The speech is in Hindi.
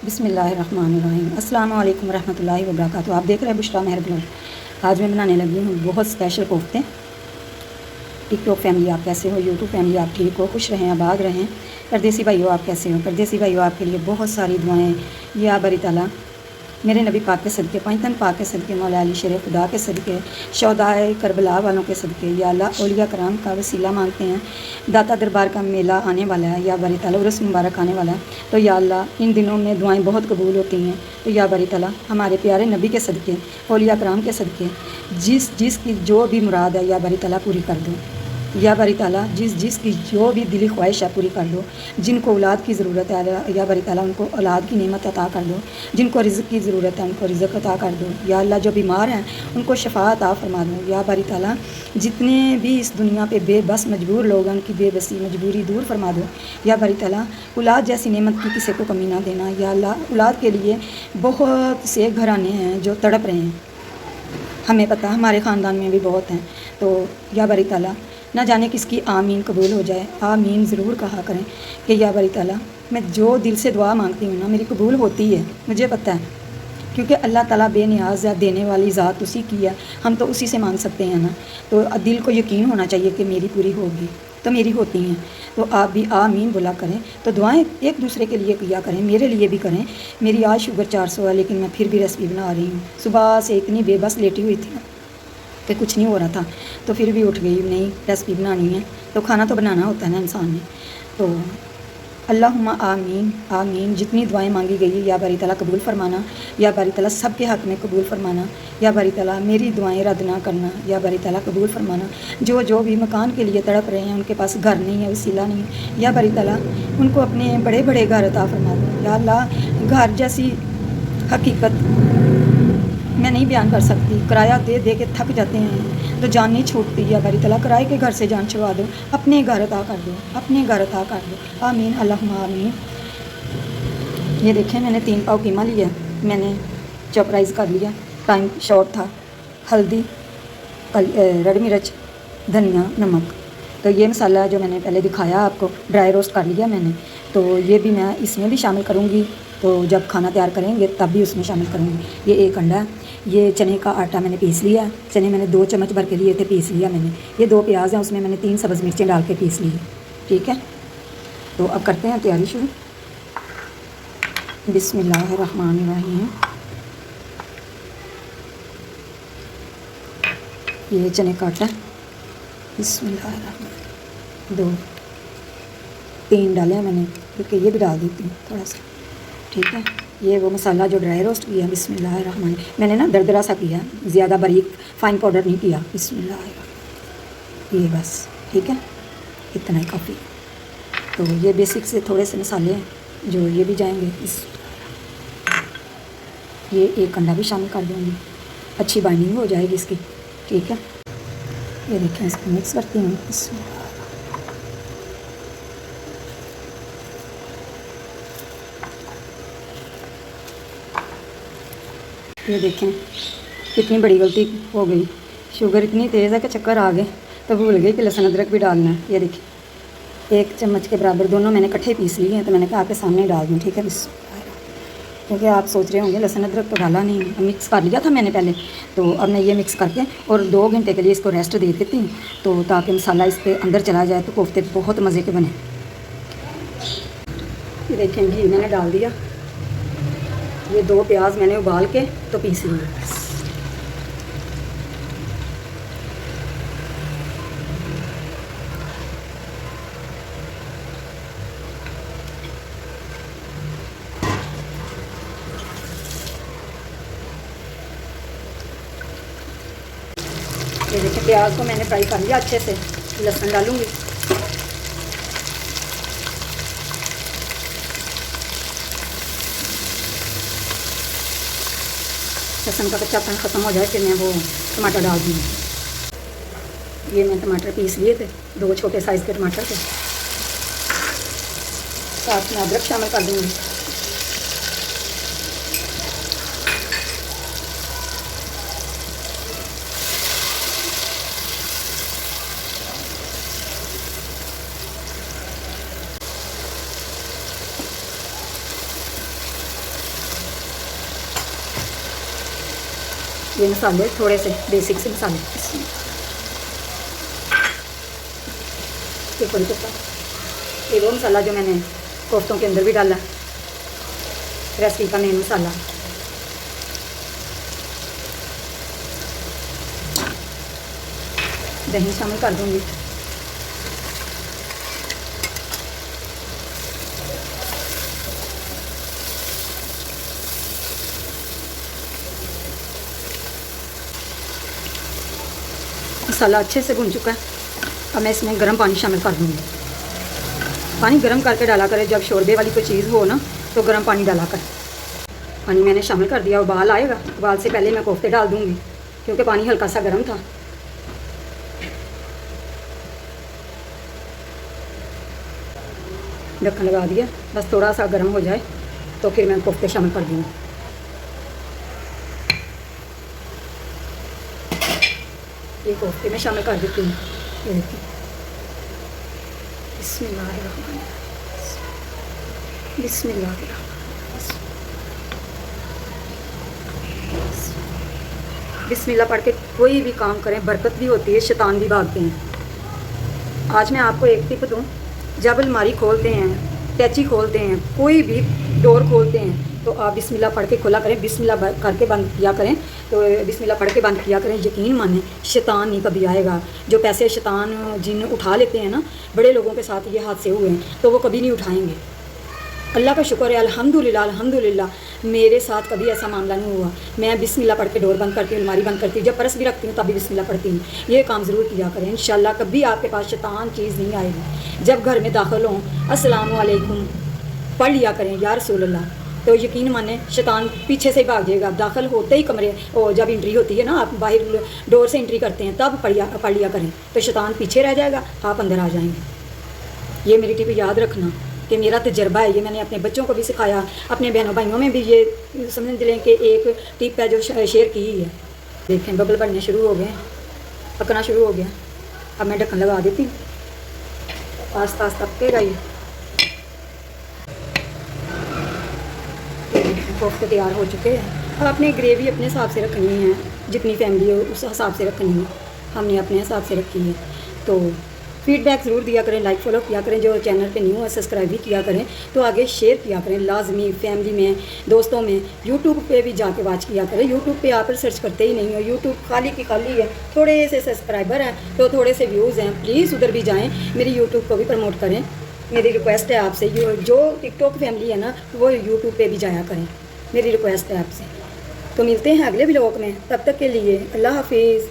बिस्मिल्लाहिर्रहमानिर्रहीम। अस्सलाम वालेकुम रहमतुल्लाहि व बरकातहू। आप देख रहे हैं बुशरा मेहर ब्लॉग। आज मैं बनाने लगी हूँ बहुत स्पेशल कोफ्ते। टिकटॉक फैमिली आप कैसे हो, यूट्यूब फैमिली आप ठीक हो, खुश रहें, आबाद रहें। परदेसी भाइयों आप कैसे हो, परदेसी भाइयों आपके लिए बहुत सारी दुआएं। या बरी ताला मेरे नबी पाक के सदक़े, पंजतन पाक के सदक़े, मौला अली शेर खुदा के सदक़े, शहदाए करबला वालों के सदक़े, या अल्लाह औलिया कराम का वसीला मांगते हैं। दाता दरबार का मेला आने वाला है, या बरी ताला उर्स मुबारक आने वाला है, तो या अल्लाह इन दिनों में दुआएं बहुत कबूल होती हैं। तो या बरी ताला हमारे प्यारे नबी के सदक़े, औलिया कराम के सदक़े जिसकी जो भी मुराद है या बरी ताला पूरी कर दो। या बरी ताला जिसकी जो भी दिली ख्वाहिश है पूरी कर दो। जिनको औलाद की ज़रूरत है या बरी ताला उनको औलाद की नेमत अता कर दो। जिनको रिज़्क़ की ज़रूरत है उनको रिज़्क़ अता कर दो। या अल्लाह जो बीमार हैं उनको शफ़ा अता फरमा दो। या बरी ताला जितने भी इस दुनिया पे बेबस मजबूर लोग हैं उनकी बेबसी मजबूरी दूर फरमा दो। या बरी ताला औलाद जैसी नेमत की किसी को कमी ना देना। या अल्लाह औलाद के लिए बहुत से घराने हैं जो तड़प रहे हैं, हमें पता है, हमारे ख़ानदान में भी बहुत हैं। तो या बरी ताला ना जाने किसकी आमीन कबूल हो जाए। आमीन ज़रूर कहा करें कि या बरी ताला मैं जो दिल से दुआ मांगती हूँ ना मेरी कबूल होती है, मुझे पता है, क्योंकि अल्लाह ताला बेनियाज है, देने वाली ज़ात उसी की है, हम तो उसी से मांग सकते हैं ना। तो दिल को यकीन होना चाहिए कि मेरी पूरी होगी, तो मेरी होती हैं। तो आप भी आमीन बोला करें। तो दुआएं एक दूसरे के लिए किया करें, मेरे लिए भी करें। मेरी आज शुगर 400 है, लेकिन मैं फिर भी रेसिपी बना रही हूँ। सुबह से इतनी बेबस लेटी हुई थी कि कुछ नहीं हो रहा था, तो फिर भी उठ गई, नहीं रेसिपी बनानी है तो खाना तो बनाना होता है ना इंसान ने। तो अल्लाहुम्मा आमीन आमीन। जितनी दुआएं मांगी गई या बारी ताला कबूल फरमाना। या बारी ताला सबके हक़ में कबूल फरमाना। या बारी ताला मेरी दुआएं रद्द ना करना। या बारी ताला कबूल फरमाना। जो भी मकान के लिए तड़प रहे हैं, उनके पास घर नहीं है, वसीला नहीं है, या बारी ताला उनको अपने बड़े बड़े घर अता फरमा दो। या अल्लाह घर जैसी हकीकत मैं नहीं बयान कर सकती, किराया दे दे के थक जाते हैं तो जान नहीं छूटती। या बारी ताला किराए के घर से जान छुड़वा दो, अपने घर अता कर दो, अपने घर अता कर दो। आमीन अल्लाहुम्मा आमीन। ये देखें मैंने 3 पाव कीमा लिया, मैंने चॉपराइज़ कर लिया, टाइम शॉर्ट था। हल्दी, रेड मिर्च, धनिया, नमक। तो ये मसाला जो मैंने पहले दिखाया आपको ड्राई रोस्ट कर लिया मैंने, तो ये भी मैं इसमें भी शामिल करूँगी। तो जब खाना तैयार करेंगे तब भी उसमें शामिल करूँगी। ये 1 अंडा, ये चने का आटा मैंने पीस लिया, चने मैंने 2 चम्मच भर के लिए थे, पीस लिया मैंने। ये 2 प्याज हैं, उसमें मैंने 3 सब्ज़ मिर्चें डाल के पीस ली, ठीक है। तो अब करते हैं तैयारी शुरू। बिस्मिल्लाहिर्रहमानिर्रहीम। ये चने का आटा, बिस्मिल्लाहिर्रहमान। 2 3 डाले हैं मैंने, क्योंकि ये भी डाल देती हूँ थोड़ा सा, ठीक है। ये वो मसाला जो ड्राई रोस्ट किया, बिस्मिल्लाहिर्रहमान। मैंने ना दरदरा सा किया, ज़्यादा बारीक फाइन पाउडर नहीं किया। बिस्मिल्लाहिर्रहमान। ये बस ठीक है, इतना ही काफ़ी। तो ये बेसिक से थोड़े से मसाले हैं जो ये भी जाएंगे इस। ये 1 अंडा भी शामिल कर दूँगी, अच्छी बाइंडिंग हो जाएगी इसकी, ठीक है। ये देखें, इसको मिक्स करती हूँ। ये देखें कितनी बड़ी गलती हो गई, शुगर इतनी तेज़ है कि चक्कर आ गए, तो भूल गई कि लहसुन अदरक भी डालना है। ये देखिए 1 चम्मच के बराबर दोनों मैंने इकट्ठे पीस लिए हैं, तो मैंने कहा आपके सामने डाल दूँ, ठीक है। क्योंकि आप सोच रहे होंगे लहसुन अदरक तो डाला नहीं, मिक्स कर लिया था मैंने पहले। तो अब मैं ये मिक्स करके और 2 घंटे के लिए इसको रेस्ट दे देती हूँ, तो ताकि मसाला इस पर अंदर चला जाए, तो कोफ्ते बहुत मज़े के बने। ये देखें घी मैंने डाल दिया, ये 2 प्याज मैंने उबाल के तो पीस लिए। ये देखिए प्याज को मैंने फ्राई कर लिया अच्छे से, लहसुन डालूँगी। लहसुन का कच्चापन ख़त्म हो जाए फिर मैं वो टमाटर डाल दूँगी। ये मैं टमाटर पीस लिए थे, 2 छोटे साइज़ के टमाटर थे, साथ में अदरक शामिल कर दूँगी। ये मसाले थोड़े से बेसिक से मसाले, ये कड़ी पत्ता, ये वो मसाला जो मैंने कोफ्तों के अंदर भी डाला, रेसिपी का मेन मसाला। दही शामिल कर दूँगी। मसाला अच्छे से भुन चुका है। अब मैं इसमें गर्म पानी शामिल कर दूँगी। पानी गर्म करके डाला करें, जब शोरबे वाली कोई चीज़ हो ना तो गर्म पानी डाला कर। पानी मैंने शामिल कर दिया। उबाल आएगा, उबाल से पहले मैं कोफ्ते डाल दूँगी क्योंकि पानी हल्का सा गर्म था। ढक्कन लगा दिया, बस थोड़ा सा गर्म हो जाए तो फिर मैं कोफ्ते शामिल कर दूँगी। ये कोफ्ते में शामिल कर देती हूँ। ये देखिए, बिस्मिल्लाहिर्रहमानिर्रहीम, बिस्मिल्लाहिर्रहमानिर्रहीम। बिस्मिल्लाह पढ़ के कोई भी काम करें बरकत भी होती है, शैतान भी भागते हैं। आज मैं आपको एक टिप दूँ, जब अलमारी खोलते हैं, टैची खोलते हैं, कोई भी डोर खोलते हैं तो आप बिस्मिल्लाह पढ़ के खोला करें, बिस्मिल्लाह करके बंद किया करें। तो बिस्मिल्लाह पढ़ के बंद किया करें। यकीन माने शैतान नहीं कभी आएगा। जो पैसे शैतान जिन उठा लेते हैं ना, बड़े लोगों के साथ ये हादसे हुए हैं, तो वो कभी नहीं उठाएंगे। अल्लाह का शुक्र है, अल्हम्दुलिल्लाह अल्हम्दुलिल्लाह, मेरे साथ कभी ऐसा मामला नहीं हुआ। मैं बिस्मिल्लाह पढ़ के डोर बंद करती हूँ, अलमारी बंद करती हूँ, जब पर्स भी रखती हूँ तभी बिस्मिल्लाह पढ़ती हूँ। ये काम ज़रूर किया करें, इंशाल्लाह कभी आपके पास शैतान चीज़ नहीं आएगी। जब घर में दाखिल हों, अस्सलामु अलैकुम पढ़ लिया करें, या रसूल अल्लाह, तो यकीन माने शैतान पीछे से ही भाग जाएगा। दाखिल होते ही कमरे जब एंट्री होती है ना, आप बाहर डोर से एंट्री करते हैं तब पढ़ लिया करें, तो शैतान पीछे रह जाएगा, आप अंदर आ जाएंगे। ये मेरी टिप याद रखना कि मेरा तजर्बा है, ये मैंने अपने बच्चों को भी सिखाया, अपने बहनों भाइयों में भी ये समझ लें कि एक टिप है जो शेयर की ही है। देखें बबल बनने शुरू हो गए, पकना शुरू हो गया। अब मैं ढक्कन लगा देती हूँ, आस्ता आस्ता पकेगा ये। कोफ्ते तैयार हो चुके हैं। अब आपने ग्रेवी अपने हिसाब से रखनी है, जितनी फैमिली हो उस हिसाब से रखनी है। हमने अपने हिसाब से रखी है। तो फीडबैक ज़रूर दिया करें, लाइक फॉलो किया करें, जो चैनल पे न्यू है सब्सक्राइब भी किया करें, तो आगे शेयर किया करें लाजमी, फैमिली में, दोस्तों में। यूट्यूब पे भी जाके वॉच किया करें। यूट्यूब पे आप सर्च करते ही नहीं हो, यूट्यूब खाली की खाली है, थोड़े से सब्सक्राइबर हैं तो थोड़े से व्यूज़ हैं, प्लीज़ उधर भी जाएँ, मेरी यूट्यूब को भी प्रमोट करें। मेरी रिक्वेस्ट है आपसे, जो टिकटॉक फैमिली है ना वो यूट्यूब पे भी जाया करें, मेरी रिक्वेस्ट है आपसे। तो मिलते हैं अगले व्लॉग में, तब तक के लिए अल्लाह हाफिज़।